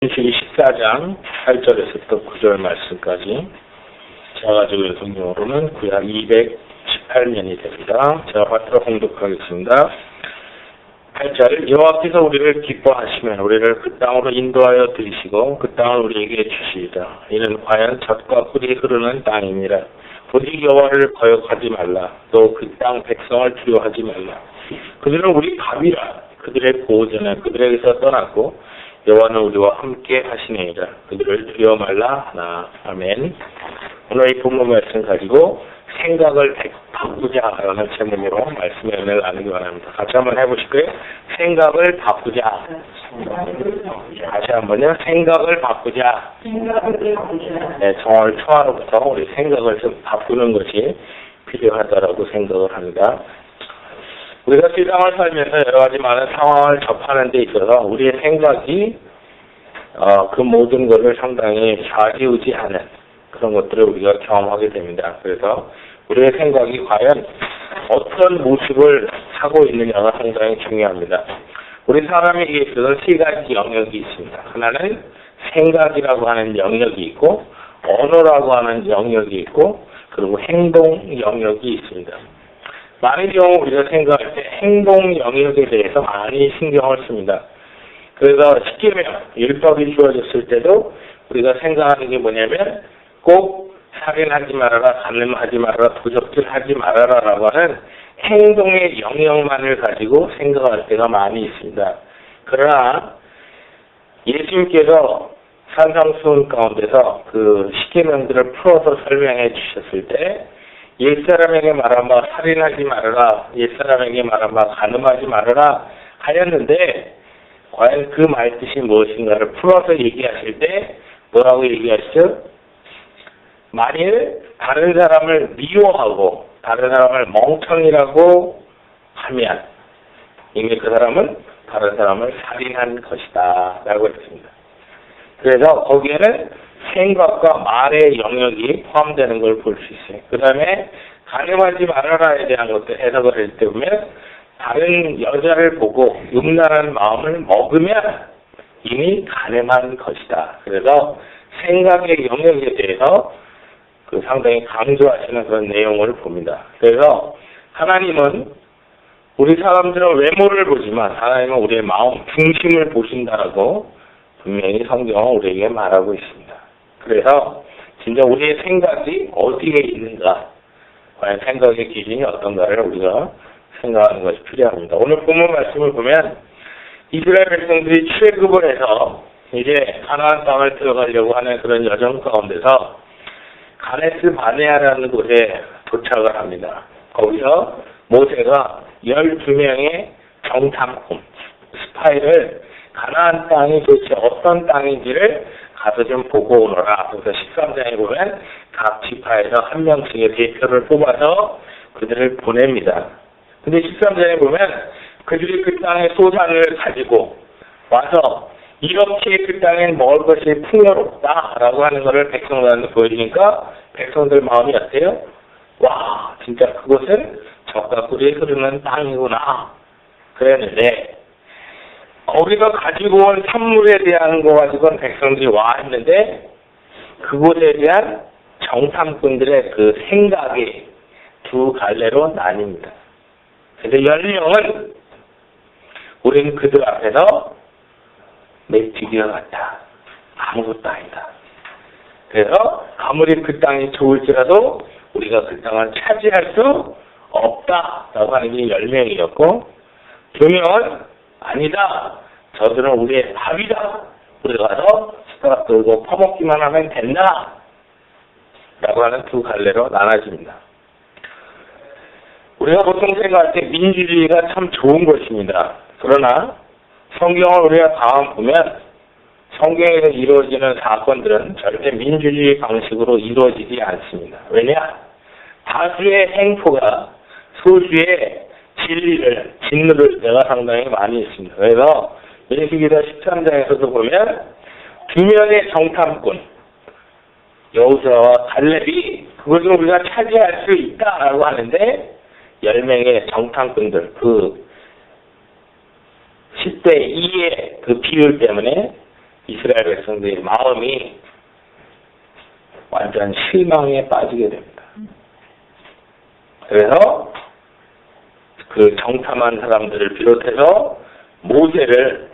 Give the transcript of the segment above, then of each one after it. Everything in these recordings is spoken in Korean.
민수기 14장 8절에서부터 9절 말씀까지 제가 가지고 있는 성경으로는 구약 218년이 됩니다. 제가 받들어 공독하겠습니다. 8절 여호와께서 우리를 기뻐하시면 우리를 그 땅으로 인도하여 들이시고 그 땅을 우리에게 주시리라. 이는 과연 젖과 꿀이 흐르는 땅이니라. 오직 여호와를 거역하지 말라. 또 그 땅 백성을 두려워하지 말라. 그들은 우리 밥이라. 그들의 보호자는 그들에게서 떠났고 여호와는 우리와 함께 하시느니라. 그들을 두려워 말라 하나. 아멘. 오늘 이 본문 말씀 가지고 생각을 바꾸자라는 제목으로 말씀의 은혜를 나누기 원합니다. 같이 한번 해보실까요? 생각을 바꾸자. 다시 한번요. 생각을 바꾸자. 네, 정말 초하루부터 우리 생각을 좀 바꾸는 것이 필요하다라고 생각을 합니다. 우리가 세상을 살면서 여러 가지 많은 상황을 접하는 데 있어서 우리의 생각이 그 모든 것을 상당히 좌지우지하는 그런 것들을 우리가 경험하게 됩니다. 그래서 우리의 생각이 과연 어떤 모습을 하고 있느냐가 상당히 중요합니다. 우리 사람에게 있어서 세 가지 영역이 있습니다. 하나는 생각이라고 하는 영역이 있고 언어라고 하는 영역이 있고 그리고 행동 영역이 있습니다. 많은 경우 우리가 생각할 때 행동 영역에 대해서 많이 신경을 씁니다. 그래서 쉽게 말하면 율법이 주어졌을 때도 우리가 생각하는 게 뭐냐면 꼭 살인하지 말아라, 간음하지 말아라, 도적질하지 말아라라고 하는 행동의 영역만을 가지고 생각할 때가 많이 있습니다. 그러나 예수님께서 산상수훈 가운데서 그 십계명들을 풀어서 설명해 주셨을 때 옛사람에게 말한 바 살인하지 말아라, 옛사람에게 말한 바 간음하지 말아라 하였는데 과연 그 말뜻이 무엇인가를 풀어서 얘기하실 때 뭐라고 얘기하시죠? 만일 다른 사람을 미워하고 다른 사람을 멍청이라고 하면 이미 그 사람은 다른 사람을 살인한 것이다 라고 했습니다. 그래서 거기에는 생각과 말의 영역이 포함되는 걸 볼 수 있어요. 그 다음에 간음하지 말아라에 대한 것도 해석을 할 때 보면 다른 여자를 보고 음란한 마음을 먹으면 이미 간음한 것이다. 그래서 생각의 영역에 대해서 상당히 강조하시는 그런 내용을 봅니다. 그래서 하나님은 우리 사람들은 외모를 보지만 하나님은 우리의 마음 중심을 보신다라고 분명히 성경은 우리에게 말하고 있습니다. 그래서 진짜 우리의 생각이 어디에 있는가, 과연 생각의 기준이 어떤가를 우리가 생각하는 것이 필요합니다. 오늘 본문 말씀을 보면 이스라엘 백성들이 출애굽을 해서 이제 가나안 땅을 들어가려고 하는 그런 여정 가운데서 가데스 바네아라는 곳에 도착을 합니다. 거기서 모세가 12명의 정탐꾼, 스파이를 가나안 땅이 도대체 어떤 땅인지를 가서 좀 보고 오너라. 그래서 13장에 보면 각 지파에서 한 명씩의 대표를 뽑아서 그들을 보냅니다. 근데 13장에 보면 그들이 그 땅의 소산을 가지고 와서 이렇게 그 땅엔 먹을 것이 풍요롭다라고 하는 것을 백성들한테 보여주니까 백성들 마음이 어때요? 와, 진짜 그곳은 젖과 꿀이 흐르는 땅이구나 그랬는데 거기가 가지고 온 산물에 대한 거 가지고는 백성들이 와 했는데 그곳에 대한 정탐꾼들의 그 생각이 두 갈래로 나뉩니다. 그래서 10명은 우리는 그들 앞에서 메뚜기와 같다. 아무것도 아니다. 그래서 아무리 그 땅이 좋을지라도 우리가 그 땅을 차지할 수 없다라고 하는 게 10명이었고 2명은 아니다. 저들은 우리의 밥이다. 우리가 가서 숟가락 들고 퍼먹기만 하면 된다. 라고 하는 두 갈래로 나눠집니다. 우리가 보통 생각할 때 민주주의가 참 좋은 것입니다. 그러나 성경을 우리가 가만 보면 성경에서 이루어지는 사건들은 절대 민주주의 방식으로 이루어지지 않습니다. 왜냐? 다수의 행포가 소수의 진리를 내가 상당히 많이 있습니다. 그래서 민수기서 13장에서도 보면 2명의 정탐꾼 여호수아와 갈렙이 그것을 우리가 차지할 수 있다라고 하는데 10명의 정탐꾼들 그 10대 2의 그 비율 때문에 이스라엘 백성들의 마음이 완전 실망에 빠지게 됩니다. 그래서 그 정탐한 사람들을 비롯해서 모세를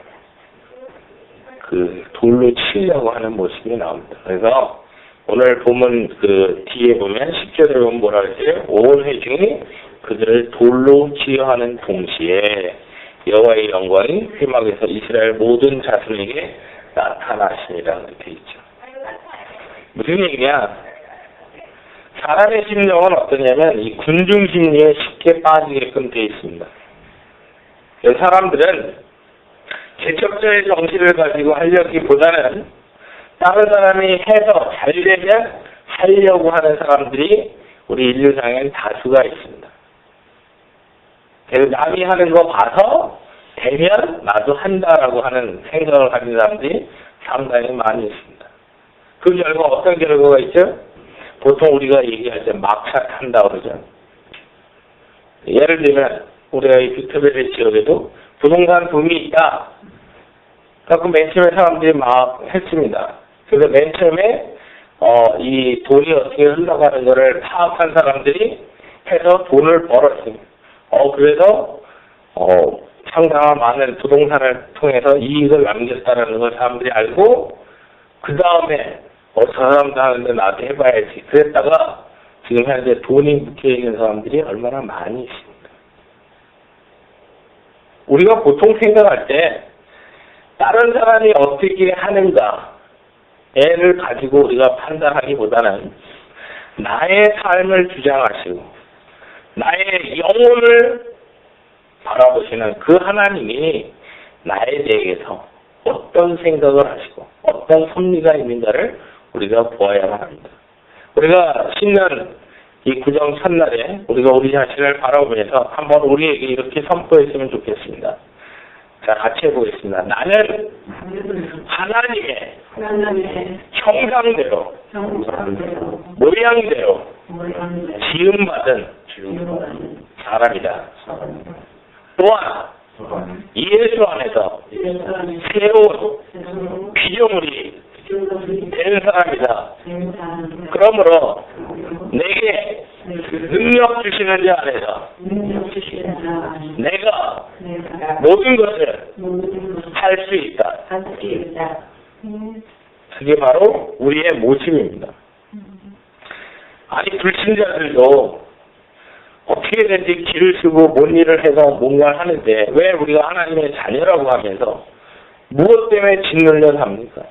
그 돌로 치려고 하는 모습이 나옵니다. 그래서 오늘 보면 그 뒤에 보면 10절에 보면 뭐라 그랬어요? 온 회중이 그들을 돌로 치려하는 동시에 여호와의 영광이 회막에서 이스라엘 모든 자손에게 나타나시니라 이렇게 있죠. 무슨 얘기냐? 사람의 심령은 어떠냐면 이 군중 심리에 쉽게 빠지게끔 되어 있습니다. 사람들은 개척자의 정신을 가지고 하려기보다는 다른 사람이 해서 잘 되면 하려고 하는 사람들이 우리 인류상에는 다수가 있습니다. 그래서 남이 하는 거 봐서 되면 나도 한다라고 하는 생각을 가진 사람들이 상당히 많이 있습니다. 그 결과 어떤 결과가 있죠? 보통 우리가 얘기할 때 막샷한다 그러죠. 예를 들면 우리가 이 빅터베리 지역에도 부동산 붐이 있다. 그래서 맨 처음에 사람들이 막 했습니다. 그래서 맨 처음에 이 돈이 어떻게 흘러가는 것을 파악한 사람들이 해서 돈을 벌었습니다. 그래서 상당한 많은 부동산을 통해서 이익을 남겼다는 걸 사람들이 알고 그 다음에 저 사람도 하는데 나도 해봐야지. 그랬다가 지금 현재 돈이 묶여있는 사람들이 얼마나 많이 있습니다. 우리가 보통 생각할 때 다른 사람이 어떻게 하는가를 가지고 우리가 판단하기보다는 나의 삶을 주장하시고 나의 영혼을 바라보시는 그 하나님이 나에 대해서 어떤 생각을 하시고 어떤 섭리가 있는가를 우리가 보아야만 합니다. 우리가 신년 이 구정 첫날에 우리가 우리 자신을 바라보면서 한번 우리에게 이렇게 선포했으면 좋겠습니다. 자, 같이 해보겠습니다. 나는 하나님의 형상대로 모양대로 지음받은 사람이다. 또한 예수 안에서 새로운 피조물이 된 사람이다. 그러므로 내게 능력 주시는 자 안에서 내가 모든 것을 할 수 있다. 그게 바로 우리의 모습입니다. 아니 불신자들도 어떻게든지 길을 쓰고 뭔 일을 해서 뭔가를 하는데 왜 우리가 하나님의 자녀라고 하면서 무엇 때문에 짓눌려 삽니까?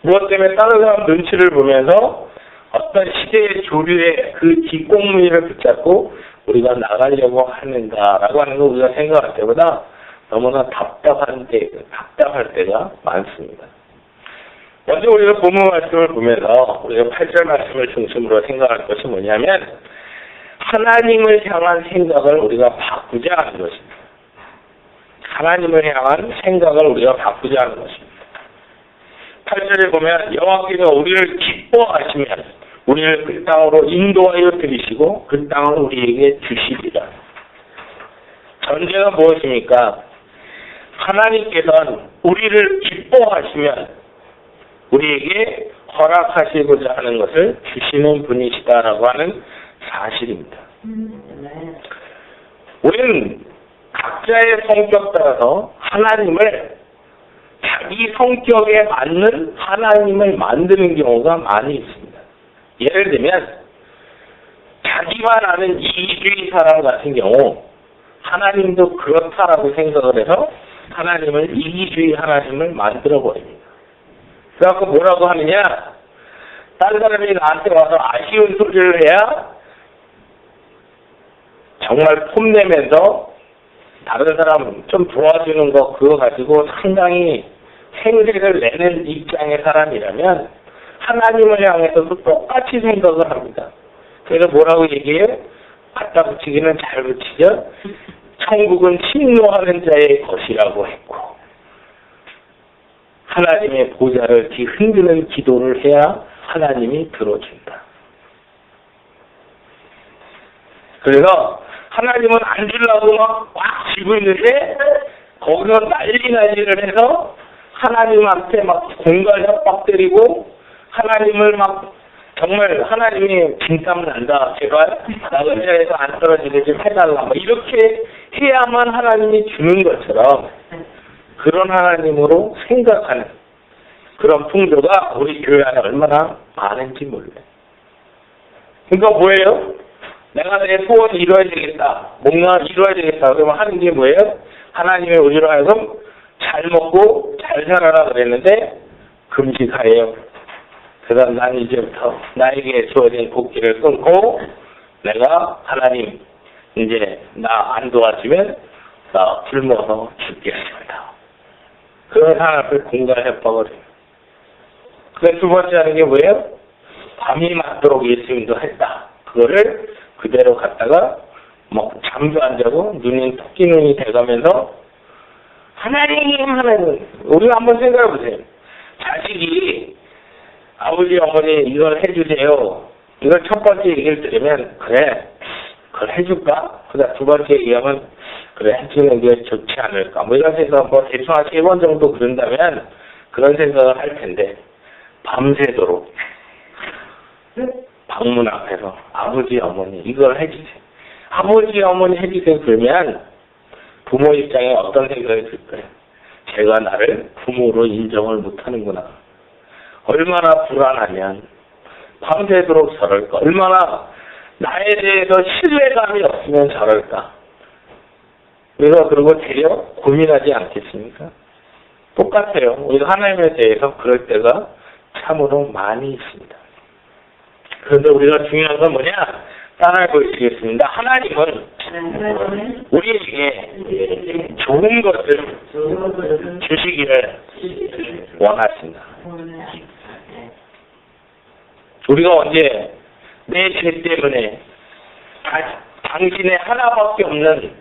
무엇 때문에 다른 사람 눈치를 보면서 어떤 시대의 조류의 그 뒷공무니를 붙잡고 우리가 나가려고 하는가라고 하는 거 우리가 생각할 때보다 너무나 답답할 때가 많습니다. 먼저 우리가 본문 말씀을 보면서 우리가 8절 말씀을 중심으로 생각할 것이 뭐냐면 하나님을 향한 생각을 우리가 바꾸자 하는 것입니다. 하나님을 향한 생각을 우리가 바꾸자 하는 것입니다. 8절에 보면 여호와께서 우리를 기뻐하시면 우리를 그 땅으로 인도하여 들이시고 그 땅을 우리에게 주시리라. 전제가 무엇입니까? 하나님께서는 우리를 기뻐하시면 우리에게 허락하시고자 하는 것을 주시는 분이시다라고 하는 사실입니다. 우리는 각자의 성격 따라서 하나님을 자기 성격에 맞는 하나님을 만드는 경우가 많이 있습니다. 예를 들면 자기만 아는 이기주의 사람 같은 경우 하나님도 그렇다라고 생각을 해서 하나님을 이기주의 하나님을 만들어 버립니다. 그래서 뭐라고 하느냐? 다른 사람이 나한테 와서 아쉬운 소리를 해야 정말 폼내면서 다른 사람 좀 도와주는 거 그거 가지고 상당히 생색을 내는 입장의 사람이라면 하나님을 향해서도 똑같이 생각을 합니다. 그래서 뭐라고 얘기해요? 갖다 붙이기는 잘 붙이죠. 천국은 침노하는 자의 것이라고 했고 하나님의 보좌를 흔드는 기도를 해야 하나님이 들어준다. 그래서 하나님은 안 주려고 막 쥐고 있는데 거기서 난리를 해서 하나님한테 막 공갈 협박 때리고 하나님을 막 정말 하나님이 진땀 난다. 제발 나 의자에서 안 떨어지게 좀 해달라. 뭐 이렇게 해야만 하나님이 주는 것처럼 그런 하나님으로 생각하는 그런 풍조가 우리 교회 안에 얼마나 많은지 몰라요. 그러니까 뭐예요? 내가 내 소원을 이루어야 되겠다. 뭔가 이루어야 되겠다. 그러면 하는 게 뭐예요? 하나님의 우리로 하여금 잘 먹고 잘 살아라 그랬는데 금식하예요. 그래서 난 이제부터 나에게 주어진 복귀를 끊고 내가 하나님 이제 나 안 도와주면 나 굶어서 죽겠습니다. 그런 하나님을 공갈 협박을 해요. 그 두 번째 하는 게 뭐예요? 밤이 맞도록 예수님도 했다. 그거를 그대로 갖다가 뭐 잠도 안 자고 눈이 토끼 눈이 돼가면서 하나님 우리가 한번 생각해 보세요. 자식이 아버지 어머니 이걸 해주세요. 이걸 첫 번째 얘기를 들으면 그래 그걸 해줄까? 그다음 두 번째 얘기하면 그래 해주는 게 좋지 않을까? 뭐 이런 생각 뭐 대충 한 3번 정도 그런다면 그런 생각을 할 텐데 밤새도록 방문 앞에서 아버지 어머니 이걸 해주세요. 아버지 어머니 해주세요 그러면 부모 입장에 어떤 생각이 들까요? 제가 나를 부모로 인정을 못하는구나. 얼마나 불안하면 밤새도록 저럴까. 얼마나 나에 대해서 신뢰감이 없으면 저럴까. 그래서 그러고 되려 고민하지 않겠습니까? 똑같아요. 우리가 하나님에 대해서 그럴 때가 참으로 많이 있습니다. 그런데 우리가 중요한 건 뭐냐? 따라해 보시겠습니다. 하나님은 우리에게 좋은 것을 주시기를 원하십니다. 우리가 언제 내 죄 때문에 당신의 하나밖에 없는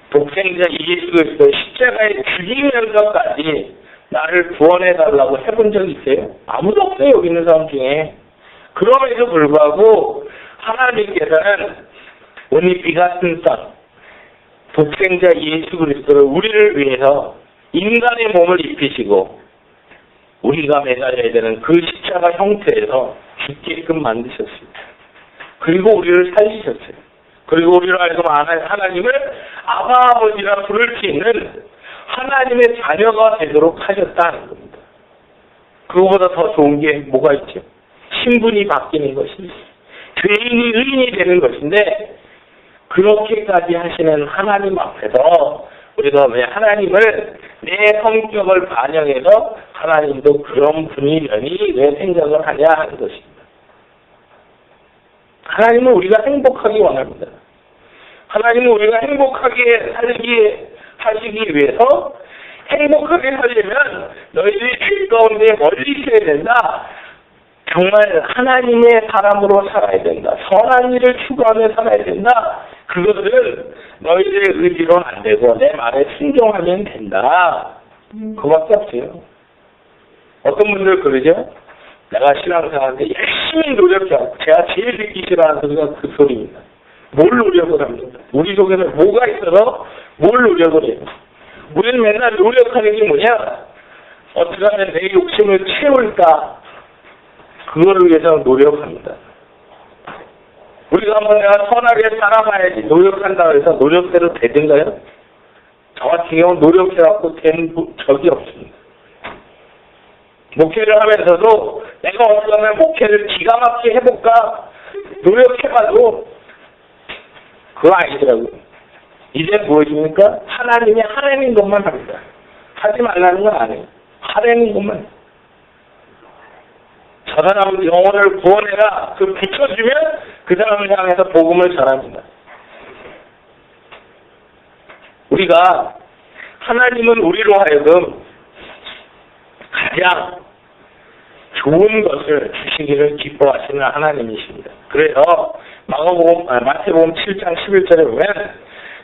독생자 예수 그리스도 십자가에 죽이면서까지 나를 구원해달라고 해본 적 있어요? 아무도 없어요. 여기 있는 사람 중에. 그럼에도 불구하고 하나님께서는 오니 비같은 선 독생자 예수 그리스도를 우리를 위해서 인간의 몸을 입히시고 우리가 매달려야 되는 그 십자가 형태에서 죽게끔 만드셨습니다. 그리고 우리를 살리셨어요. 그리고 우리로 하여금 하나님을 아버지라 부를 수 있는 하나님의 자녀가 되도록 하셨다는 겁니다. 그거보다 더 좋은 게 뭐가 있죠? 신분이 바뀌는 것입니다. 죄인이 의인이 되는 것인데 그렇게까지 하시는 하나님 앞에서 우리가 왜 하나님을 내 성격을 반영해서 하나님도 그런 분이려니 왜 생각을 하냐 하는 것입니다. 하나님은 우리가 행복하기 원합니다. 하나님은 우리가 행복하게 살게 하시기 위해서 행복하게 살려면 너희들이 죄 가운데 멀리 있어야 된다. 정말 하나님의 사람으로 살아야 된다. 선한 일을 추구하며 살아야 된다. 그것은 너희들의 의지로는 안 되고 내 말에 순종하면 된다. 그밖에 없어요. 어떤 분들 그러죠? 내가 신앙생활하는데 열심히 노력해. 제가 제일 듣기 싫어하는 소리가 그 소리입니다. 뭘 노력을 합니까? 우리 속에서 뭐가 있어서 뭘 노력을 해요? 우리는 맨날 노력하는 게 뭐냐? 어떻게 하면 내 욕심을 채울까? 그거를 위해서 노력합니다. 우리가 한번 내가 선하게 살아가야지 노력한다고 해서 노력대로 되든가요? 저 같은 경우는 노력해갖고 된 적이 없습니다. 목회를 하면서도 내가 어떻게 하면 목회를 기가 막히게 해볼까 노력해봐도 그거 아니더라고요. 이제 무엇입니까? 하나님이 하라는 것만 합니다. 하지 말라는 건 아니에요. 하라는 것만. 저 사람 영혼을 구원해라. 그 붙여주면 그 사람을 향해서 복음을 전합니다. 우리가 하나님은 우리로 하여금 가장 좋은 것을 주시기를 기뻐하시는 하나님이십니다. 그래서 마태복음 7장 11절에 보면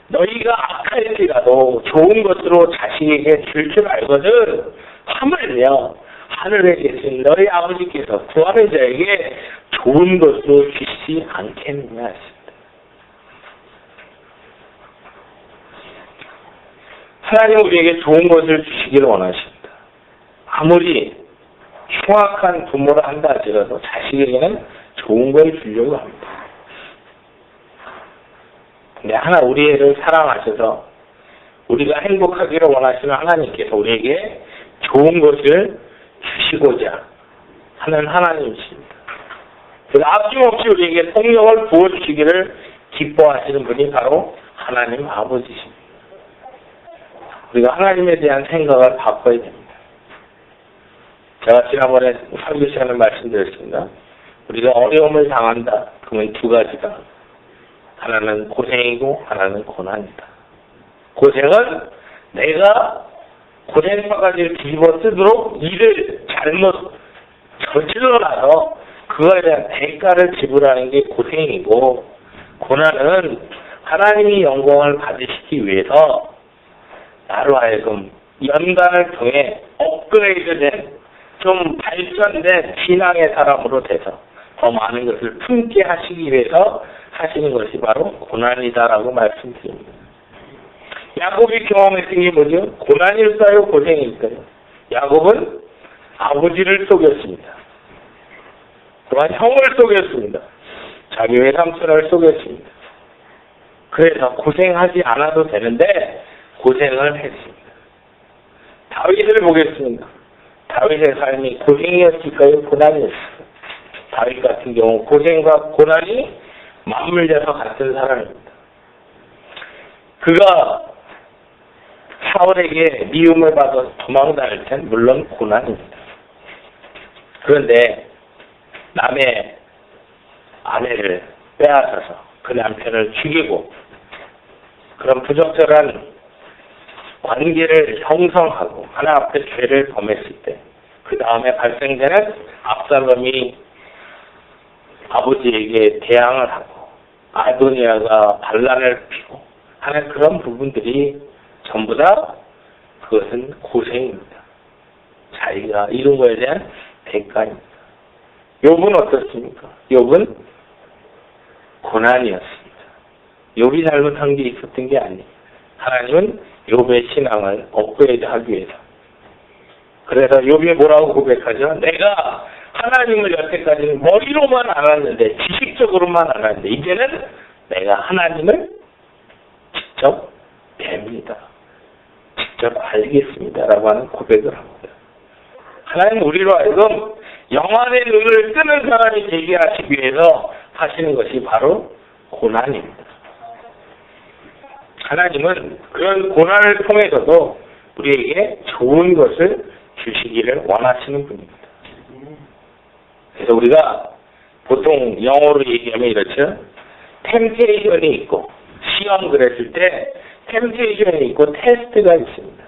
너희가 악할지라도 좋은 것으로 자식에게 줄 줄 알거든 하물며 하늘에 계신 너희 아버지께서 구하는 자에게 좋은 것으로 주시지 않겠느냐 하십니다. 하나님 우리에게 좋은 것을 주시기를 원하십니다. 아무리 흉악한 부모를 한다 하더라도 자식에게는 좋은 걸 주려고 합니다. 근데 하나 우리 애를 사랑하셔서 우리가 행복하기를 원하시는 하나님께서 우리에게 좋은 것을 주시고자 하는 하나님이십니다. 그래서 아낌없이 우리에게 성령을 부어주시기를 기뻐하시는 분이 바로 하나님 아버지십니다. 우리가 하나님에 대한 생각을 바꿔야 됩니다. 제가 지난번에 설교 시간에 말씀드렸습니다. 우리가 어려움을 당한다. 그러면 두 가지다. 하나는 고생이고 하나는 고난이다. 고생은 내가 고생바가지를 뒤집어 쓰도록 일을 잘못 저질러놔서 그거에 대한 대가를 지불하는 게 고생이고, 고난은 하나님이 영광을 받으시기 위해서 나로 하여금 연단을 통해 업그레이드된 좀 발전된 신앙의 사람으로 돼서 더 많은 것을 품게 하시기 위해서 하시는 것이 바로 고난이다라고 말씀드립니다. 야곱이 경험했던 게 뭐죠? 고난일까요? 고생일까요? 야곱은 아버지를 속였습니다. 또한 형을 속였습니다. 자기 외삼촌을 속였습니다. 그래서 고생하지 않아도 되는데 고생을 했습니다. 다윗을 보겠습니다. 다윗의 삶이 고생이었을까요? 고난이었을까요? 다윗 같은 경우 고생과 고난이 맞물려서 같은 사람입니다. 그가 사울에게 미움을 받아서 도망다닐 땐 물론 고난입니다. 그런데 남의 아내를 빼앗아서 그 남편을 죽이고 그런 부적절한 관계를 형성하고 하나 앞에 죄를 범했을 때 그 다음에 발생되는 압살롬이 아버지에게 대항을 하고 아도니아가 반란을 피고 하는 그런 부분들이 전부 다 그것은 고생입니다. 자기가 이룬 것에 대한 대가입니다. 욥은 어떻습니까? 욥은 고난이었습니다. 욥이 잘못한 게 있었던 게 아니에요. 하나님은 욥의 신앙을 업그레이드하기 위해서. 그래서 욥이 뭐라고 고백하죠? 내가 하나님을 여태까지는 머리로만 알았는데, 지식적으로만 알았는데, 이제는 내가 하나님을 직접 뵙니다. 직접 알겠습니다. 라고 하는 고백을 합니다. 하나님 우리로 하여금 영안의 눈을 뜨는 사람이 되게 하시기 위해서 하시는 것이 바로 고난입니다. 하나님은 그런 고난을 통해서도 우리에게 좋은 것을 주시기를 원하시는 분입니다. 그래서 우리가 보통 영어로 얘기하면 이렇죠. 템테이션이 있고 시험 그랬을 때 템테이션이 있고 테스트가 있습니다.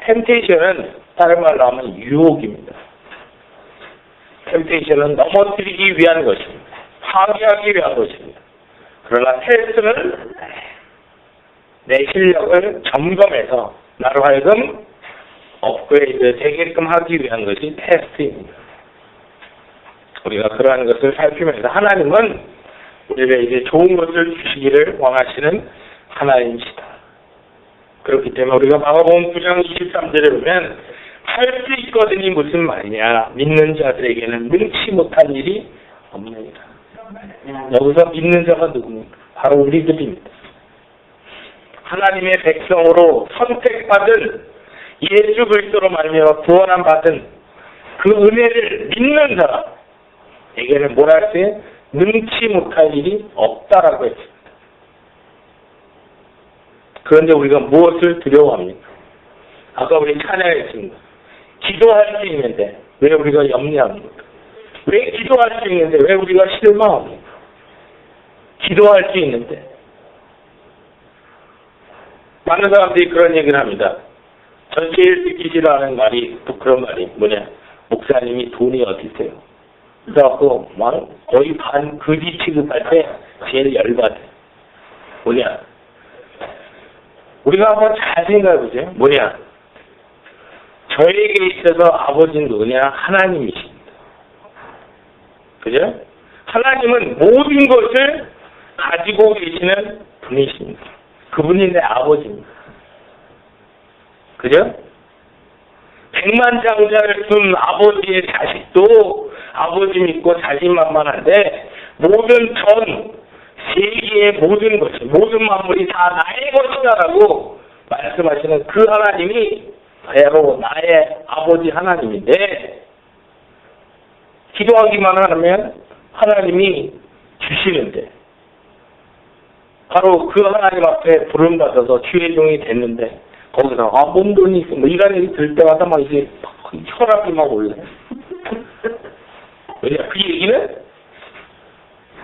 템테이션은 다른 말로 하면 유혹입니다. 템테이션은 넘어뜨리기 위한 것입니다. 파괴하기 위한 것입니다. 그러나 테스트는 내 실력을 점검해서 나로 하여금 업그레이드 되게끔 하기 위한 것이 테스트입니다. 우리가 그러한 것을 살피면서 하나님은 우리에게 좋은 것을 주시기를 원하시는 하나님이시다. 그렇기 때문에 우리가 마가복음 9장 23절에 보면 할 수 있거든이 무슨 말이냐. 믿는 자들에게는 능치 못한 일이 없느니라. 여기서 믿는 자가 누굽니까? 바로 우리들입니다. 하나님의 백성으로 선택받은 예수 그리스도로 말미암아 구원함 받은 그 은혜를 믿는 사람에게는 뭐라 할때 능치 못할 일이 없다라고 했습니다. 그런데 우리가 무엇을 두려워합니까? 아까 우리 찬양했습니다. 기도할 수 있는데 왜 우리가 염려합니까? 왜 기도할 수 있는데 왜 우리가 실망합니까? 기도할 수 있는데 많은 사람들이 그런 얘기를 합니다. 전 제일 듣기 싫어하는 말이 또 그런 말이 뭐냐? 목사님이 돈이 어디 있어요? 그래갖고 막 거의 반 거지 취급할 때 제일 열받아. 뭐냐? 우리가 한번 잘 생각해보세요. 뭐냐? 저에게 있어서 아버지는 누구냐? 하나님이십니다. 그죠? 하나님은 모든 것을 가지고 계시는 분이십니다. 그분이 내 아버지입니다. 그죠? 백만장자를 둔 아버지의 자식도 아버지 믿고 자신만만한데 모든 전 세계의 모든 것이 모든 만물이 다 나의 것이다라고 말씀하시는 그 하나님이 바로 나의 아버지 하나님인데 기도하기만 하면 하나님이 주시는데 바로 그 하나님 앞에 부름받아서 주의 종이 됐는데 거기서 뭔 돈이 있어 뭐 이런 얘기 들 때마다 막 이제 혈압이 막 올라요. 왜냐 그 얘기는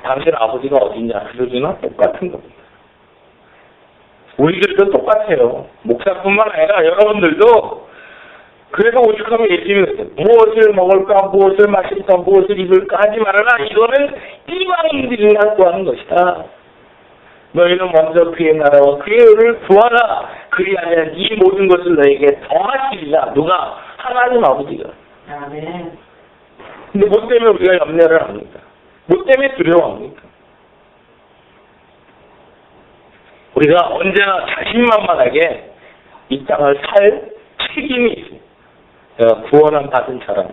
당신 아버지가 어디냐 그 소리나 똑같은 겁니다. 우리들도 똑같아요. 목사뿐만 아니라 여러분들도 그래서 오죽하면 예수님이 무엇을 먹을까 무엇을 마실까 무엇을 입을까 하지 말아라. 이거는 이방인들이 구하는 것이다. 너희는 먼저 그의 나라와 그의 의를 구하라. 그리하면 이 모든 것을 너에게 더하시리라. 누가? 하나님 아버지가. 아멘. 근데 뭐 때문에 우리가 염려를 합니까? 뭐 때문에 두려워합니까? 우리가 언제나 자신만만하게 이 땅을 살 책임이 있습니다. 내가 구원을 받은 사람.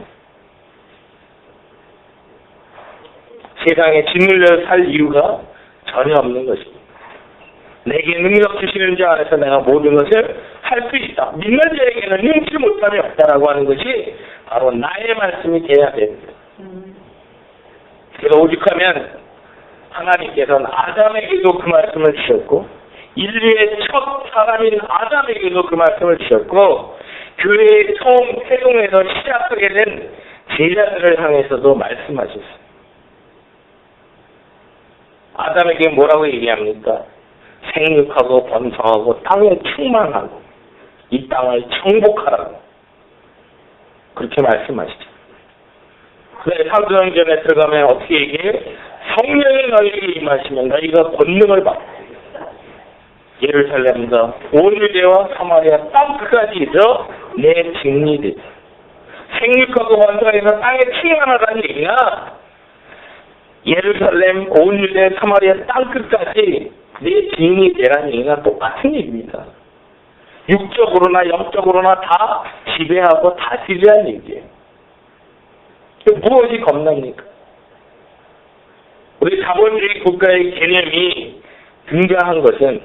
세상에 짓눌려 살 이유가 전혀 없는 것입니다. 내게 능력 주시는 자 안에서 내가 모든 것을 할 수 있다. 믿는 자에게는 능치 못함이 없다라고 하는 것이 바로 나의 말씀이 돼야 됩니다. 그래서 오죽하면 하나님께서는 아담에게도 그 말씀을 주셨고 인류의 첫 사람인 아담에게도 그 말씀을 주셨고 교회의 처음 태동에서 시작하게 된 제자들을 향해서도 말씀하셨어요. 아담에게 뭐라고 얘기합니까? 생육하고 번성하고 땅에 충만하고 이 땅을 정복하라고 그렇게 말씀하시죠. 그래 사도행전에 들어가면 어떻게 얘기해? 성령이 너희에게 임하시면 너희가 권능을 받고 예루살렘과 온 유대와 사마리아 땅끝까지 이르러 내 증인이 되리라. 생육하고 번성해서 땅에 충만하다는 얘기가 예루살렘 온 유대 사마리아 땅끝까지 내 증인이 되라는 얘기가 똑같은 얘기입니다. 육적으로나 영적으로나 다 지배하고 다스리라는 얘기예요. 무엇이 겁납니까? 우리 자본주의 국가의 개념이 등장한 것은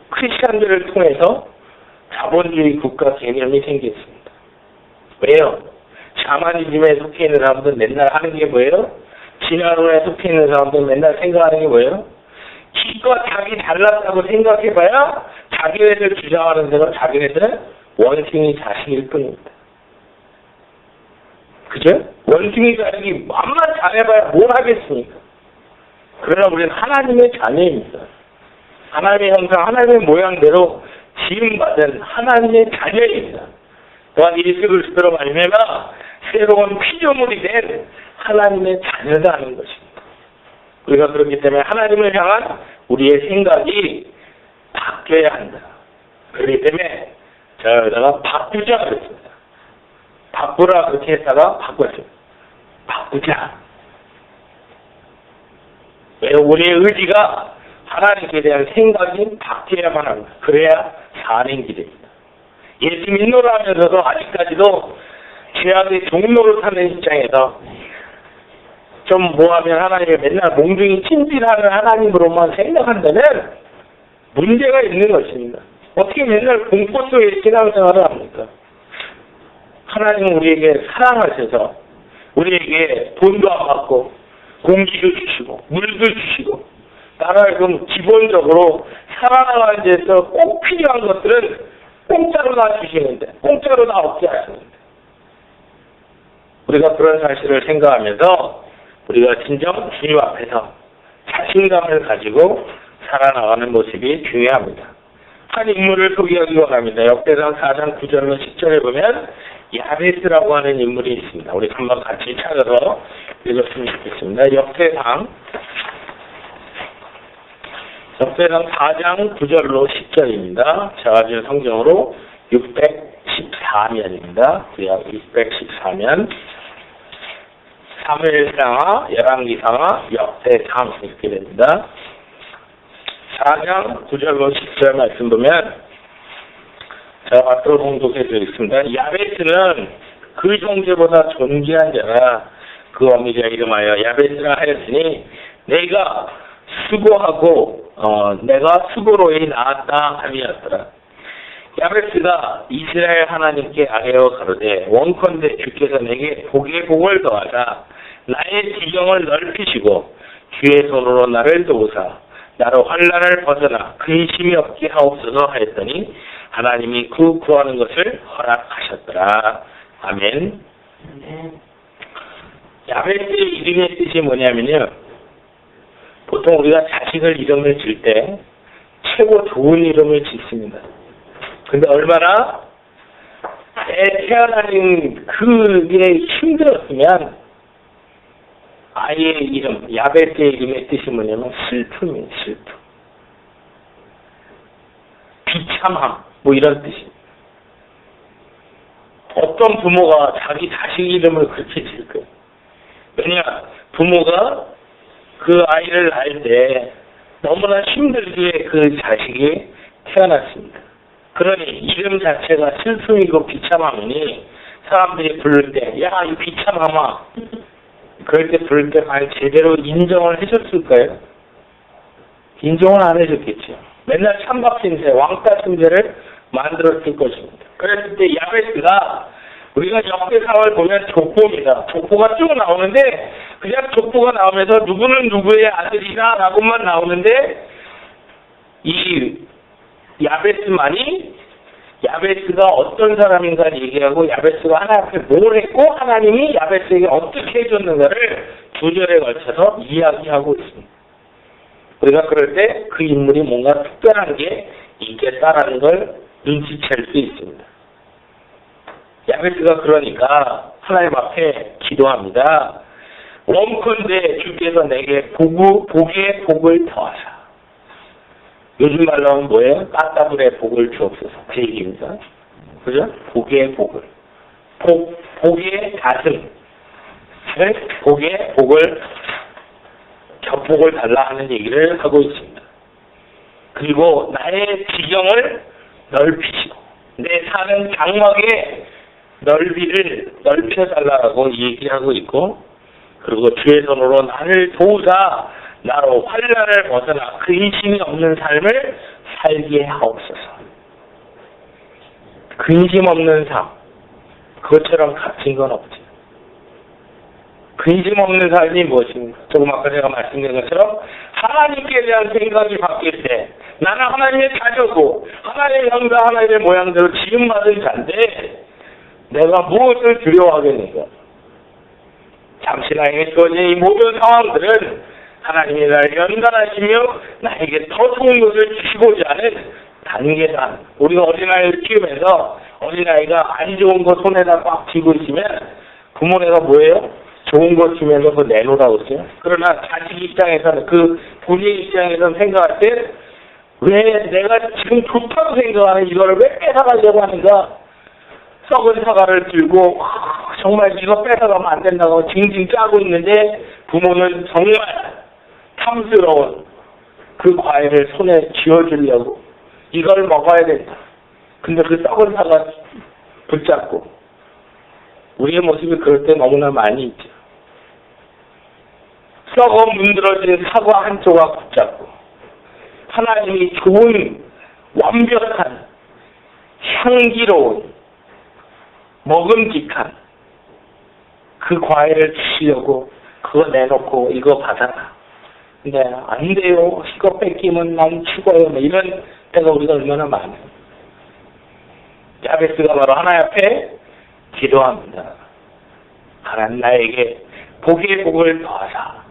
크리스천들을 통해서 자본주의 국가 개념이 생겼습니다. 왜요? 샤머니즘에 속해 있는 사람들 맨날 하는 게 뭐예요? 진화론에 속해 있는 사람들 맨날 생각하는 게 뭐예요? 기껏 자기 잘났다고 생각해봐야 자기네들 주장하는 대로 자기네들은 원숭이 자식일 뿐입니다. 그죠? 원숭이 자식이 암만 잘해봐야 뭘 하겠습니까? 그러나 우리는 하나님의 자녀입니다. 하나님의 형상, 하나님의 모양대로 지음받은 하나님의 자녀입니다. 또한 예수 그리스도로 말미암아 새로운 피조물이 된 하나님의 자녀가 하는 것입니다. 우리가 그렇기 때문에 하나님을 향한 우리의 생각이 바뀌어야 한다. 그렇기 때문에 제가 여기다가 바꾸자 그랬습니다. 바꾸라 그렇게 했다가 바꿨죠. 바꾸자. 왜 우리의 의지가 하나님께 대한 생각이 바뀌어야만 합니다. 그래야 사는 길입니다. 예수 믿노라 하면서도 아직까지도 죄악의 종로를 타는 입장에서 좀 뭐하면 하나님을 맨날 몽둥이 찜질하는 하나님으로만 생각한다면 문제가 있는 것입니다. 어떻게 맨날 공포 속에 신앙생활을 합니까? 하나님은 우리에게 사랑하셔서 우리에게 돈도 안 받고 공기도 주시고 물도 주시고 나라금 기본적으로 살아나가는 데서 꼭 필요한 것들은 공짜로 다 주시는데 공짜로 다 없게 하시는데 우리가 그런 사실을 생각하면서 우리가 진정 주님 앞에서 자신감을 가지고 살아나가는 모습이 중요합니다. 한 인물을 소개하기 원합니다. 역대상 4장 9절과 10절에 보면 야베스라고 하는 인물이 있습니다. 우리 한번 같이 찾아서 읽었으면 좋겠습니다. 역대상 4장 9절로 10절입니다. 제가 지금 성경으로 614면입니다. 구약 614면 사무엘상하, 열왕기상하, 역대상 이렇게 됩니다. 4장 9절로 10절 말씀 보면 자, 앞으로 봉독해 드리겠습니다. 야베스는 그 형제보다 존귀한 자라 그 어미가 이름하여 야베스라 하였으니 내가 수고하고 내가 수고로이 낳았다 함이었더라. 야베스가 이스라엘 하나님께 아뢰어 가로되 원컨대 주께서 내게 복에 복을 더하사 나의 지경을 넓히시고 주의 손으로 나를 도우사 나로 환난을 벗어나 근심이 없게 하옵소서 하였더니 하나님이 그 구하는 것을 허락하셨더라. 아멘. 야베스의 이름의 뜻이 뭐냐면요, 보통 우리가 자식을 이름을 질 때 최고 좋은 이름을 짓습니다. 근데 얼마나 태어나는 그게 힘들었으면 아이의 이름, 야베스의 이름의 뜻이 뭐냐면 슬픔이에요. 슬픔, 비참함, 뭐 이런 뜻이에요. 어떤 부모가 자기 자식 이름을 그렇게 지을 거예요? 왜냐, 부모가 그 아이를 낳을 때 너무나 힘들게 그 자식이 태어났습니다. 그러니 이름 자체가 슬픔이고 비참함이니 사람들이 부를 때, 야, 이 비참함아. 그럴 때 부를 때 과연 제대로 인정을 해줬을까요? 인정을 안 해줬겠죠. 맨날 찬밥 신세, 왕따 신세를 만들었을 것입니다. 그랬을 때 야베스가, 우리가 역대상을 보면 족보입니다. 족보가 쭉 나오는데 그냥 족보가 나오면서 누구는 누구의 아들이다 라고만 나오는데 이 야베스만이 야베스가 어떤 사람인가 얘기하고 야베스가 하나님 앞에 뭘 했고 하나님이 야베스에게 어떻게 해줬는가를 두 절에 걸쳐서 이야기하고 있습니다. 우리가 그럴 때 그 인물이 뭔가 특별한 게 있겠다라는 걸 눈치챌 수 있습니다. 야베스가 그러니까 하나님 앞에 기도합니다. 원컨대 주께서 내게 복에 복을 더하사. 요즘 말로 하면 뭐예요? 까따블에 복을 주옵소서. 그 얘기입니다. 그죠? 복에 복을. 복의 가슴. 복에 복을, 겹복을 달라 하는 얘기를 하고 있습니다. 그리고 나의 지경을 넓히시고, 내 사는 장막의 넓이를 넓혀달라고 얘기하고 있고, 그리고 주의 손으로 나를 도우사 나로 환난을 벗어나 근심이 없는 삶을 살게 하옵소서. 근심 없는 삶, 그것처럼 값진 건 없지. 근심 없는 삶이 무엇입니까? 조금 아까 제가 말씀드린 것처럼 하나님께 대한 생각이 바뀔 때 나는 하나님의 자녀고 하나님의 형상 하나님의 모양대로 지음받은 자인데 내가 무엇을 두려워하겠는가? 잠시 나에게 주어진 이 모든 상황들은 하나님이 나를 연단하시며 나에게 더 좋은 것을 주시고자 하는 단계다. 우리가 어린아이를 키우면서 어린아이가 안 좋은 거 손에다 꽉 쥐고 있으면 부모네가 뭐예요? 좋은 거 주면서 그거 내놓으라고 했어요. 그러나 자식 입장에서는, 그 본인 입장에서는 생각할 때 왜 내가 지금 좋다고 생각하는 이거를 왜 뺏어가려고 하는가? 썩은 사과를 들고 정말 이거 뺏어가면 안 된다고 징징 짜고 있는데 부모는 정말 탐스러운 그 과일을 손에 쥐어주려고 이걸 먹어야 된다. 근데 그 썩은 사과 붙잡고 우리의 모습이 그럴 때 너무나 많이 있죠. 썩어 문드러진 사과 한 조각 붙잡고 하나님이 좋은 완벽한 향기로운 먹음직한 그 과일을 주시려고 그거 내놓고 이거 받아라. 근데 안 돼요. 이거 뺏기면 난 죽어요. 뭐 이런 때가 우리가 얼마나 많아요. 야베스가 바로 하나님 앞에 기도합니다. 하나님 나에게 복의 복을 더하사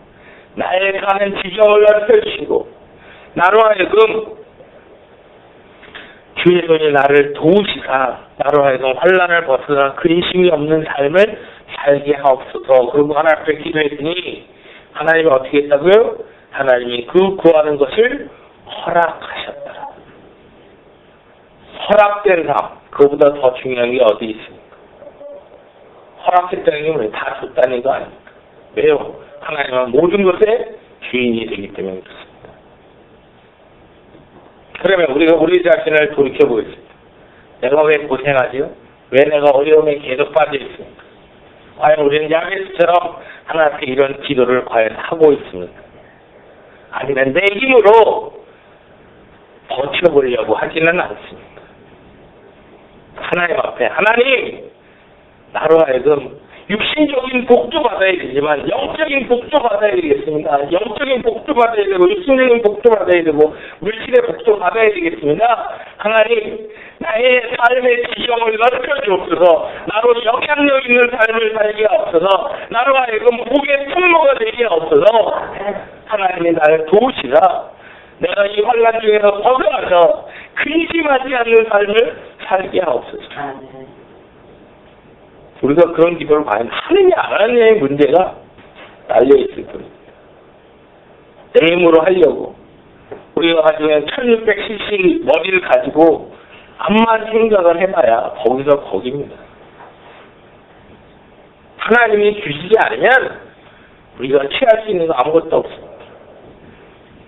나의 가는 지경을 넓혀주시고 나로 하여금 주의 손이 나를 도우시사 나로 하여금 환난을 벗어나 근심이 없는 삶을 살게 하옵소서. 그리고 하나님 앞에 기도했더니 하나님이 어떻게 했다고요? 하나님이 그 구하는 것을 허락하셨더라. 허락된 삶, 그거보다 더 중요한 게 어디 있습니까? 허락했다는 게 왜 다 줬다는 거 아닙니까? 왜요? 하나님은 모든 것의 주인이 되기 때문에 그렇습니다. 그러면 우리가 우리 자신을 돌이켜보겠습니다. 내가 왜 고생하지요? 왜 내가 어려움에 계속 빠져 있습니까? 과연 우리는 야베스처럼 하나님 앞에 이런 기도를 과연 하고 있습니까? 아니면 내 힘으로 버텨보려고 하지는 않습니다. 하나님 앞에 하나님 나로 하여금 육신적인 복도 받아야 되지만 영적인 복도 받아야 되겠습니다. 영적인 복도 받아야 되고 육신적인 복도 받아야 되고 물질의 복도 받아야 되겠습니다. 하나님 나의 삶의 지경을 넓혀 주옵소서. 나로 영향력 있는 삶을 살게 없어서 나로 하여금 복의 통로가 되게 없어서 하나님이 나를 도우시라. 내가 이 환난 중에서 벗어나서 근심하지 않는 삶을 살게 하옵소서. 우리가 그런 기도를 과연 하느냐 안 하느냐의 문제가 달려있을 겁니다. 내 힘으로 하려고 우리가 가지고 있는 1600cc 머리를 가지고 암만 생각을 해봐야 거기서 거기입니다. 하나님이 주시지 않으면 우리가 취할 수 있는 거 아무것도 없습니다.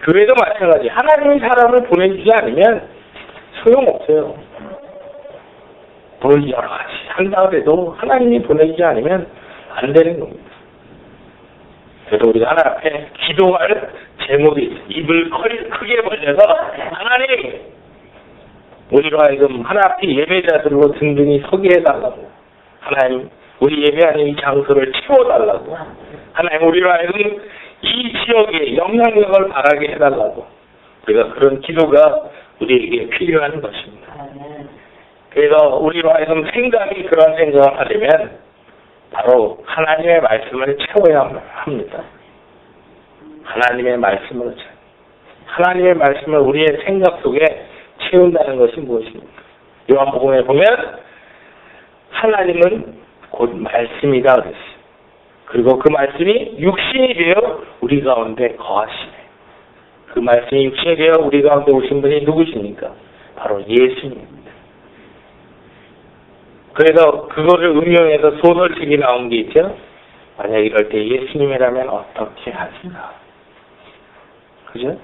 교회도 마찬가지. 하나님이 사람을 보내주지 않으면 소용없어요. 뭘 여러 가지 한다고 해도 하나님이 보내주지 않으면 안 되는 겁니다. 그래서 우리가 하나님 앞에 기도할 제목이 있어요. 입을 크게 벌려서 하나님 우리로 하여금 하나님 앞에 예배자들로 든든히 서게 해달라고. 하나님 우리 예배하는 이 장소를 채워달라고. 하나님 우리로 하여금 이 지역에 영향력을 바라게 해달라고. 우리가 그런 기도가 우리에게 필요한 것입니다. 그래서 우리로 하여금 생각이 그런 생각을 하려면 바로 하나님의 말씀을 채워야 합니다. 하나님의 말씀으로 채워. 하나님의 말씀을 우리의 생각 속에 채운다는 것이 무엇입니까? 요한복음에 보면 하나님은 곧 말씀이다 그랬어요. 그리고 그 말씀이 육신이 되어 우리 가운데 거하시네. 그 말씀이 육신이 되어 우리 가운데 오신 분이 누구십니까? 바로 예수님입니다. 그래서 그거를 응용해서 소설책이 나온 게 있죠. 만약 이럴 때 예수님이라면 어떻게 하실까? 그죠?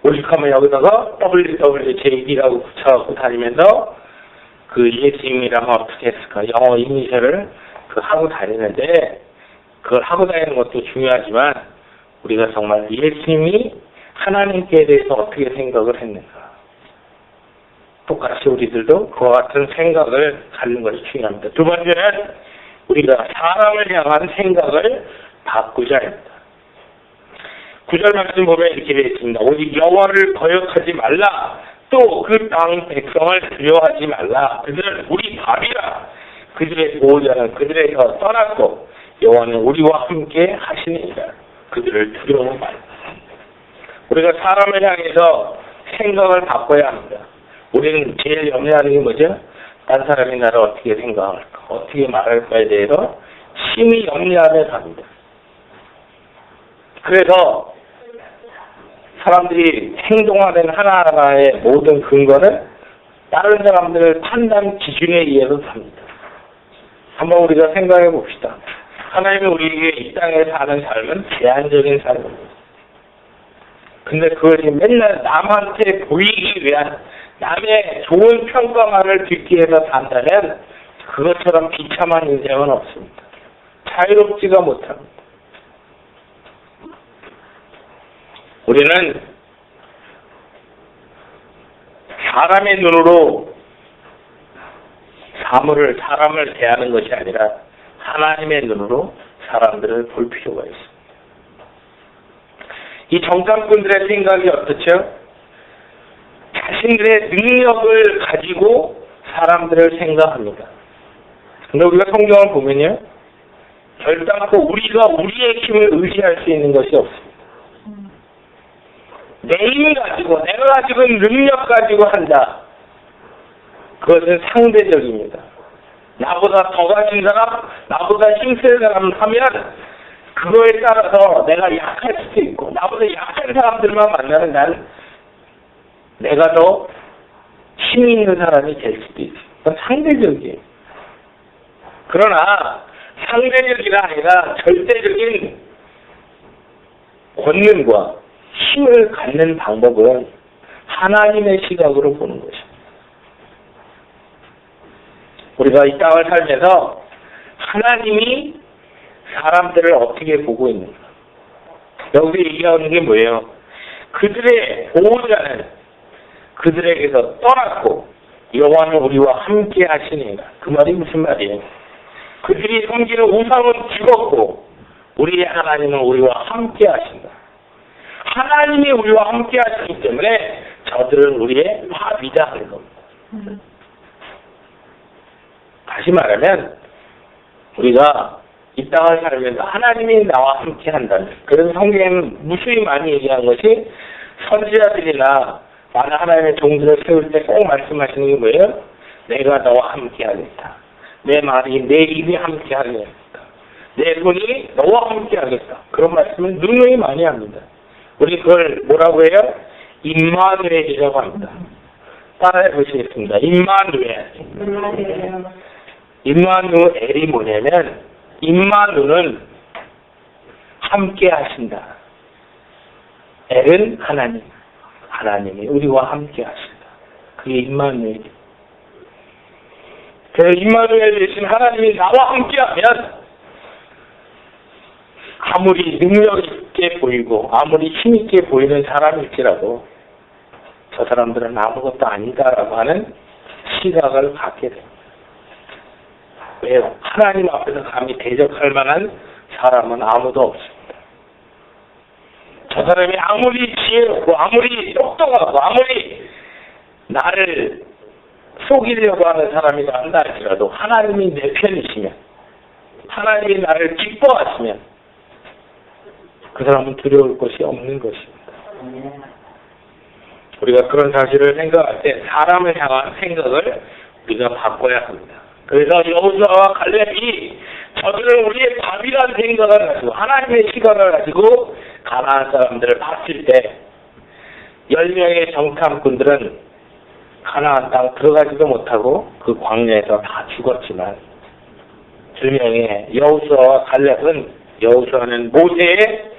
오죽하면 여기다가 WWJD라고 붙여갖고 다니면서 그 예수님이라면 어떻게 했을까? 영어 이니셜을 하고 다니는데 그걸 하고 다니는 것도 중요하지만 우리가 정말 예수님이 하나님께 대해서 어떻게 생각을 했는가? 똑같이 우리들도 그와 같은 생각을 갖는 것이 중요합니다. 두 번째는 우리가 사람을 향한 생각을 바꾸자 합니다. 9절 말씀 보면 이렇게 되어 있습니다. 오직 여호와를 거역하지 말라. 또 그 땅 백성을 두려워하지 말라. 그들은 우리 밥이라. 그들의 보호자는 그들에서 떠났고 여호와는 우리와 함께 하시니라. 그들을 두려워 말라. 우리가 사람을 향해서 생각을 바꿔야 합니다. 우리는 제일 염려하는 게 뭐죠? 딴 사람이 나를 어떻게 생각할까? 어떻게 말할까에 대해서 심히 염려하며 갑니다. 그래서 사람들이 행동하는 하나하나의 모든 근거는 다른 사람들의 판단 기준에 의해서 삽니다. 한번 우리가 생각해 봅시다. 하나님이 우리에게 이 땅에 사는 삶은 제한적인 삶입니다. 근데 그것이 맨날 남한테 보이기 위한 남의 좋은 평가만을 듣기 위해서 산다면 그것처럼 비참한 인생은 없습니다. 자유롭지가 못합니다. 우리는 사람의 눈으로 사람을 대하는 것이 아니라 하나님의 눈으로 사람들을 볼 필요가 있습니다. 이 정탐꾼들의 생각이 어떻죠? 자신들의 능력을 가지고 사람들을 생각합니다. 근데 우리가 성경을 보면요, 결단코 우리가 우리의 힘을 의지할 수 있는 것이 없습니다. 내 힘을 가지고, 내가 가지고 있는 능력 가지고 한다. 그것은 상대적입니다. 나보다 더 가진 사람, 나보다 힘센 사람 하면 그거에 따라서 내가 약할 수도 있고, 나보다 약한 사람들만 만나면 난 내가 더 힘이 있는 사람이 될 수도 있어요. 그건 상대적이에요. 그러나 상대적이가 아니라 절대적인 권능과 힘을 갖는 방법은 하나님의 시각으로 보는 것입니다. 우리가 이 땅을 살면서 하나님이 사람들을 어떻게 보고 있는가. 여기서 얘기하는 게 뭐예요? 그들의 보호자는 그들에게서 떠났고 여호와는 우리와 함께 하시니라. 그 말이 무슨 말이에요? 그들이 섬기는 우상은 죽었고 우리의 하나님은 우리와 함께 하신다. 하나님이 우리와 함께 하시기 때문에 저들은 우리의 밥이다 하는 겁니다. 다시 말하면 우리가 이 땅을 살면서 하나님이 나와 함께 한다면, 그런 성경에는 무수히 많이 얘기한 것이 선지자들이나 많은 하나님의 종들을 세울 때 꼭 말씀하시는 게 뭐예요? 내가 너와 함께 하겠다. 내 말이 내 입이 함께 하겠다. 내 손이 너와 함께 하겠다. 그런 말씀을 누누이 많이 합니다. 우리 그걸 뭐라고 해요? 임마누엘이라고 합니다. 따라해 보시겠습니다. 임마누엘. 임마누엘이 뭐냐면 임마누는 함께 하신다. 엘은 하나님. 하나님이 우리와 함께 하신다. 그게 임마누엘이. 그 임마누엘 대신 하나님이 나와 함께하면 아무리 능력 있게 보이고 아무리 힘있게 보이는 사람일지라도 저 사람들은 아무것도 아니다라고 하는 시각을 갖게 됩니다. 왜요? 하나님 앞에서 감히 대적할 만한 사람은 아무도 없습니다. 저 사람이 아무리 지혜롭고 아무리 똑똑하고 아무리 나를 속이려고 하는 사람이라 한다 할지라도 하나님이 내 편이시면, 하나님이 나를 기뻐하시면 그 사람은 두려울 것이 없는 것입니다. 우리가 그런 사실을 생각할 때 사람을 향한 생각을 우리가 바꿔야 합니다. 그래서 여호수아와 갈렙이 저들은 우리의 밥이라는 생각을 가지고 하나님의 시각을 가지고 가나안 사람들을 봤을 때 10명의 정탐꾼들은 가나안 땅 들어가지도 못하고 그 광야에서 다 죽었지만 2명의 여호수아와 갈렙은, 여호수아는 모세의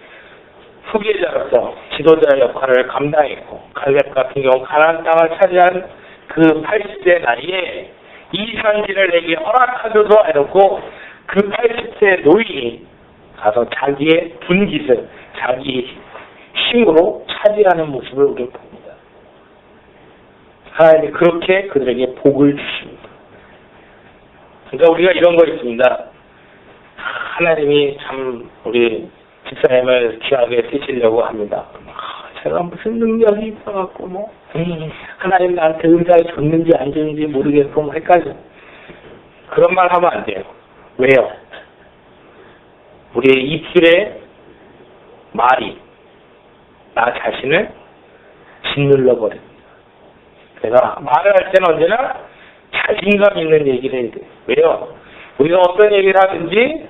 후계자로서 지도자 역할을 감당했고 갈렙 같은 경우 가나안 땅을 차지한 그 80세 나이에 이 산지를 내게 허락하도록 해놓고 그 80세 노인이 가서 자기의 분깃을 자기 힘으로 차지하는 모습을 우리가 봅니다. 하나님이 그렇게 그들에게 복을 주십니다. 그러니까 우리가 이런 거 있습니다. 하나님이 참 우리 집사님을 귀하게 쓰시려고 합니다. 제가 무슨 능력이 있어갖고 하나님 나한테 은사를 줬는지 안 줬는지 모르겠고 헷갈려. 그런 말 하면 안 돼요. 왜요? 우리의 입술에 말이 나 자신을 짓눌러 버립니다. 그래서 말을 할 때는 언제나 자신감 있는 얘기를 해야 돼요. 왜요? 우리가 어떤 얘기를 하든지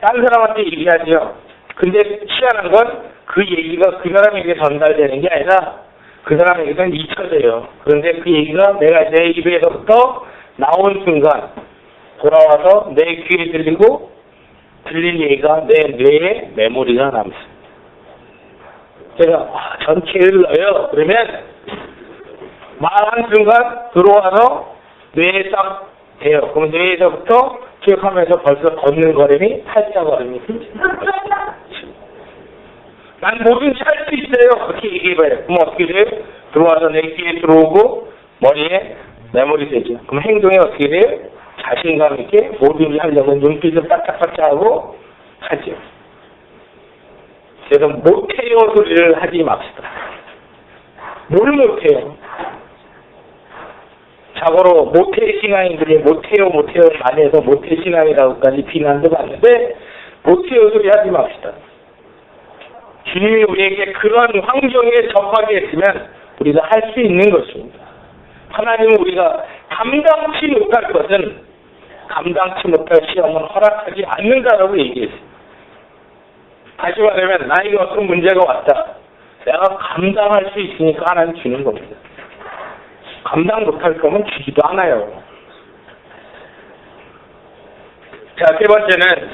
다른 사람한테 얘기하죠. 근데 희한한 건 그 얘기가 그 사람에게 전달되는 게 아니라 그 사람에게는 잊혀져요. 그런데 그 얘기가 내가 내 입에서부터 나온 순간 돌아와서 내 귀에 들리고 들린 얘기가 내 뇌에 메모리가 남습니다. 제가 전체를 넣어요. 그러면 말한 순간 들어와서 뇌에 딱 돼요. 그럼 뇌에서부터 기억하면서 벌써 걷는 걸음이 팔자 걸음이 난 뭐든지 할 수 있어요. 그렇게 얘기해봐요. 그럼 어떻게 돼요? 들어와서 내 귀에 들어오고 머리에 메모리 되죠. 그럼 행동이 어떻게 돼요? 자신감 있게 뭐든지 하려면 눈빛을 바짝바짝하고 하죠. 그래서 못해요 소리를 하지 맙시다. 뭘 못해요? 자고로 모태 신앙인들이 못해요 많이 해서 모태 신앙이라고까지 비난도 받는데 못해요 소리 하지 맙시다. 주님이 우리에게 그런 환경에 접하게 했으면 우리가 할 수 있는 것입니다. 하나님은 우리가 감당치 못할 것은 감당치 못할 시험은 허락하지 않는다라고 얘기했어요. 다시 말하면 나에게 어떤 문제가 왔다. 내가 감당할 수 있으니까 하나님 주는 겁니다. 감당 못할 거면 주지도 않아요. 자, 세 번째는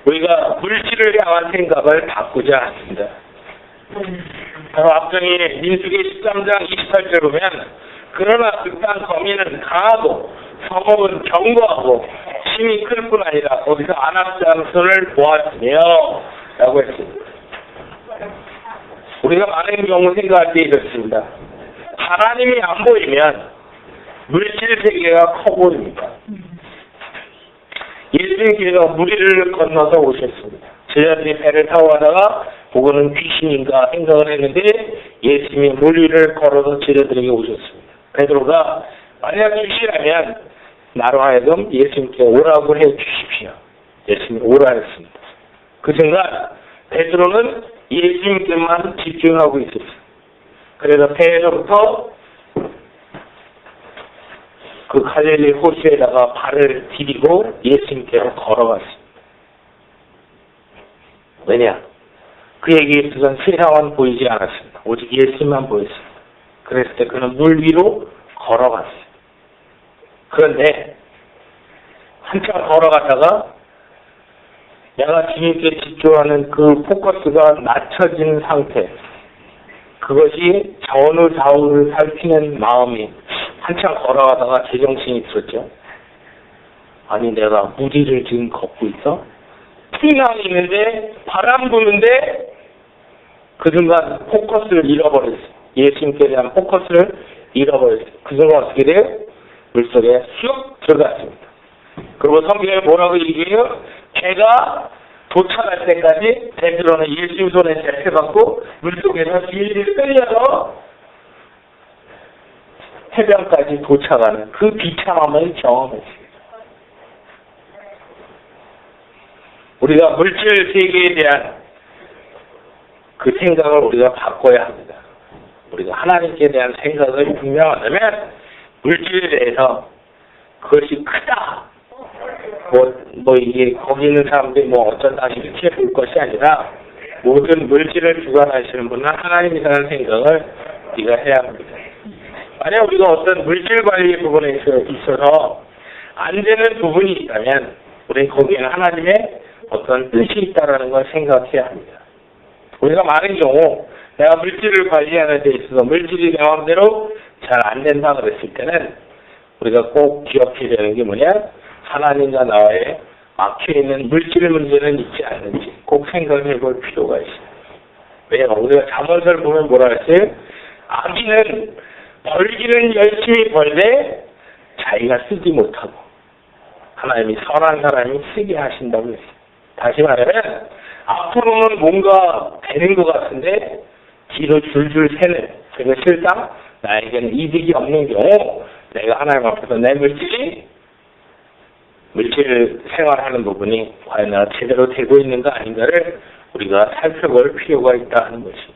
우리가 물질을 향한 생각을 바꾸자 합니다. 바로 앞전에 민수기 13장 28절 보면 그러나 그 땅 거민은 강하고 성읍은 견고하고 힘이 클 뿐 아니라 거기서 안압장선을 보았으며 라고 했습니다. 우리가 많은 경우 생각할 때 이렇습니다. 하나님이 안 보이면 물질 세계가 커 보입니다. 예수님께서 무리를 건너서 오셨습니다. 제자들이 배를 타고 가다가 그거는 귀신인가 생각을 했는데 예수님이 무리를 걸어서 제자들에게 오셨습니다. 베드로가 만약 주시라면 나로 하여금 예수님께 오라고 해 주십시오. 예수님이 오라 했습니다. 그 순간 베드로는 예수님께만 집중하고 있었어요. 그래서 배에서부터 그 갈릴리 호수에다가 발을 디디고 예수님께로 걸어갔습니다. 왜냐? 그에게 있어서는 세상은 보이지 않았습니다. 오직 예수님만 보였습니다. 그랬을 때 그는 물 위로 걸어갔어요. 그런데 한참 걸어가다가 내가 주님께 집중하는 그 포커스가 낮춰진 상태, 그것이 어느 좌우를 살피는 마음이 한참 걸어가다가 제정신이 들었죠. 아니 내가 무리를 지금 걷고 있어? 풍랑이 있는데 바람 부는데 그 순간 포커스를 잃어버렸어요. 예수님께 대한 포커스를 잃어버렸어요. 그 순간 어떻게 돼요? 물속에 쑥 들어갔습니다. 그리고 성경에 뭐라고 얘기해요? 배가 도착할 때까지 베드로는 예수님 손에 잡혀갖고 물속에서 질질 끌려서 해변까지 도착하는 그 비참함을 경험했습니다. 우리가 물질 세계에 대한 그 생각을 우리가 바꿔야 합니다. 우리가 하나님께 대한 생각을 분명하다면 물질에 대해서 그것이 크다. 이게 거기 있는 사람들이 어쩐다 이렇게 볼 것이 아니라 모든 물질을 주관하시는 분은 하나님이라는 생각을 우리가 해야 합니다. 만약 우리가 어떤 물질 관리 부분에 있어서 안 되는 부분이 있다면 우리는 거기에는 하나님의 어떤 뜻이 있다는 걸 생각해야 합니다. 우리가 많은 경우 내가 물질을 관리하는 데 있어서 물질이 내 마음대로 잘 안 된다 그랬을 때는 우리가 꼭 기억해야 되는 게 뭐냐? 하나님과 나와의 막혀있는 물질 문제는 있지 않는지 꼭 생각을 해볼 필요가 있습니다. 왜냐하면 우리가 잠언서를 보면 뭐라 했어요? 악인은 벌기는 열심히 벌되 자기가 쓰지 못하고 하나님이 선한 사람이 쓰게 하신다고 했어요. 다시 말하면 앞으로는 뭔가 되는 것 같은데 뒤로 줄줄 새는 그게 실상 나에게는 이득이 없는 경우 내가 하나님 앞에서 내 물질 생활하는 부분이 과연 내가 제대로 되고 있는가 아닌가를 우리가 살펴볼 필요가 있다 하는 것입니다.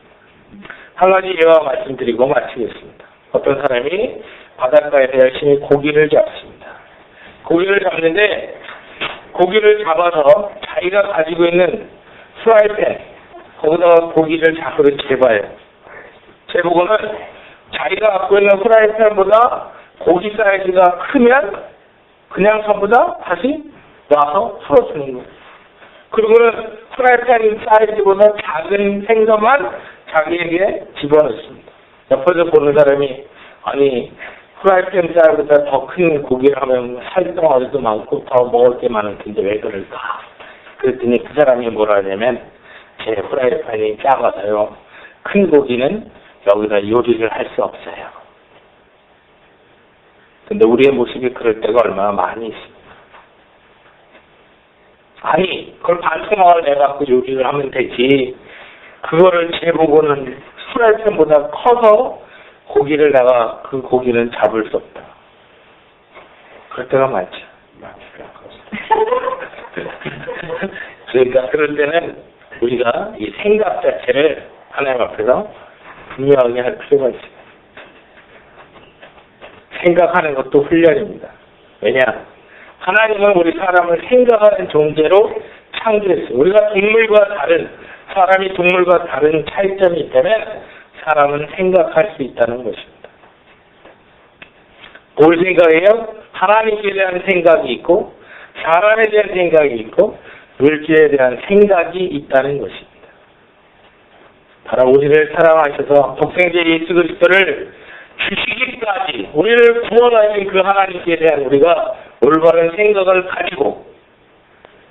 한 가지 예화 말씀드리고 마치겠습니다. 어떤 사람이 바닷가에서 열심히 고기를 잡습니다. 고기를 잡는데 고기를 잡아서 자기가 가지고 있는 프라이팬 거기다가 고기를 자꾸로 재봐요. 재보고는 자기가 갖고 있는 프라이팬보다 고기 사이즈가 크면 그냥 전부 다 다시 놔서 풀어주는 거예요. 그리고는 프라이팬 사이즈보다 작은 생선만 자기에게 집어넣습니다. 옆에서 보는 사람이 아니 프라이팬 사이즈보다 더 큰 고기를 하면 살덩어리도 많고 더 먹을 게 많을 텐데 왜 그럴까? 그랬더니 그 사람이 뭐라 하냐면 제 프라이팬이 작아서요. 큰 고기는 여기다 요리를 할 수 없어요. 근데 우리의 모습이 그럴 때가 얼마나 많이 있습니다. 아니 그걸 반토막을 내갖고 요리를 하면 되지. 그거를 재보고는 프라이팬보다 커서 고기를 내가 그 고기는 잡을 수 없다. 그럴 때가 많죠. 그러니까 그럴 때는 우리가 이 생각 자체를 하나님 앞에서 분명하게 할 필요가 있습니다. 생각하는 것도 훈련입니다. 왜냐? 하나님은 우리 사람을 생각하는 존재로 창조했어요. 우리가 사람이 동물과 다른 차이점이 있다면 사람은 생각할 수 있다는 것입니다. 뭘 생각해요? 하나님께 대한 생각이 있고 사람에 대한 생각이 있고 물질에 대한 생각이 있다는 것입니다. 바로 우리를 사랑하셔서 독생자 예수 그리스도를 주시기까지 우리를 구원하신 그 하나님께 대한 우리가 올바른 생각을 가지고,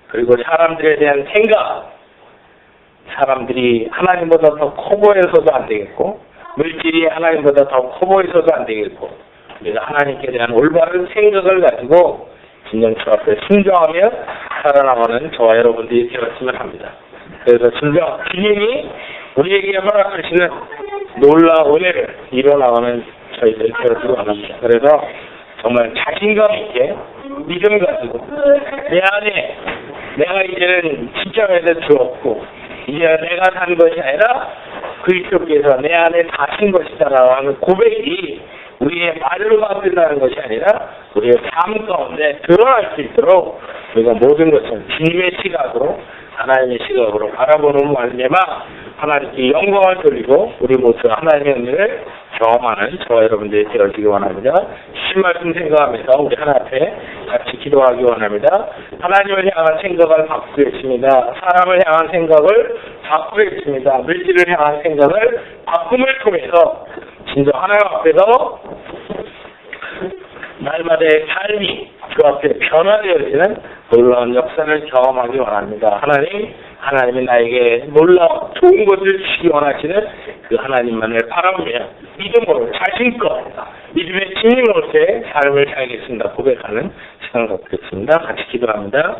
그리고 사람들에 대한 생각, 사람들이 하나님보다 더 커 보여서도 안 되겠고, 물질이 하나님보다 더 커 보여서도 안 되겠고, 우리가 하나님께 대한 올바른 생각을 가지고 진정주 앞에 순종하며 살아나가는 저와 여러분들이 되었으면 합니다. 그래서 진정 주님이 우리에게 허락하시는 놀라운 은혜를 이뤄나가는 저희들이 되었으면 합니다. 그래서 정말 자신감 있게 믿음 가지고 내 안에 내가 이제는 십자가에서 죽었고 이제 내가 산 것이 아니라 그리스도께서 내 안에 사신 것이다라고 하는 고백이 우리의 말로만 끝나는 것이 아니라 우리의 삶 가운데 드러날 수 있도록 우리가 모든 것을 주님의 시각으로, 하나님의 시각으로 바라보는 말미암아 하나님께 영광을 돌리고 우리 모두 하나님의 은혜를 경험하는 저와 여러분들이 되어지기 원합니다. 신말씀 생각하면서 우리 하나님 앞에 같이 기도하기 원합니다. 하나님을 향한 생각을 바꾸겠습니다. 사람을 향한 생각을 바꾸겠습니다. 물질을 향한 생각을 바꿈을 통해서 진짜 하나님 앞에서 날마다의 삶이 그 앞에 변화되어지는 놀라운 역사를 경험하기 원합니다. 하나님이 나에게 놀라운 좋은 것을 주시기 원하시는 그 하나님만을 바라보며 믿음으로 자신껏 믿음의 진리로서의 삶을 살겠습니다. 고백하는 시간 갖겠습니다. 같이 기도합니다.